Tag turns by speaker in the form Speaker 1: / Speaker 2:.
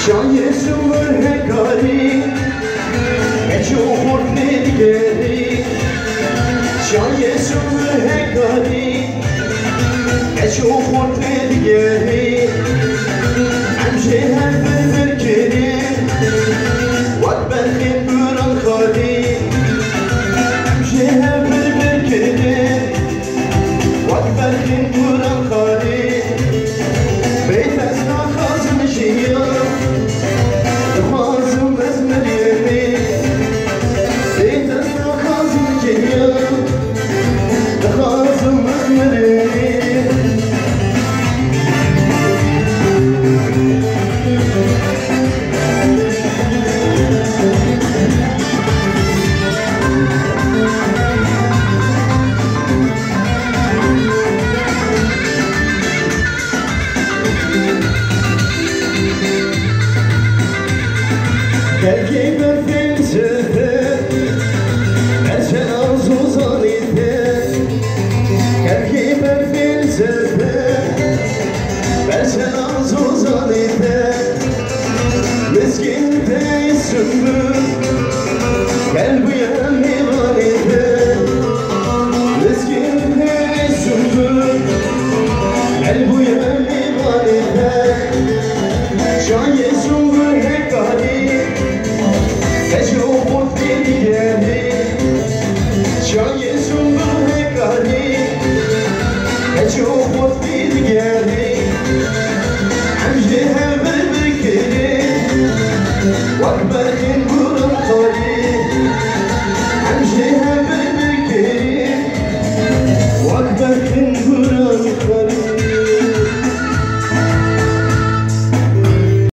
Speaker 1: شایه سومر هکاری اچو خورد دیگری شایه سومر هکاری اچو خورد دیگری امشه هر بر کری وقت برخیم بران خالی امشه هر بر کری وقت برخیم بران خالی بیت از ناخازم شیام دخوازم از مریمی بیت از ناخازم شیام دخوازم از مریمی Belki bir felsefe Ersen arzu zanife Belki bir felsefe Ersen arzu zanife Miskin teysümbü Gel bu yanı vanife Miskin teysümbü Gel bu yanı vanife Şaye sümbü hekari Echo خود دیگری شایه سومر هکاری اچو خود دیگری همجه هم بکری وقت برخین برم خالی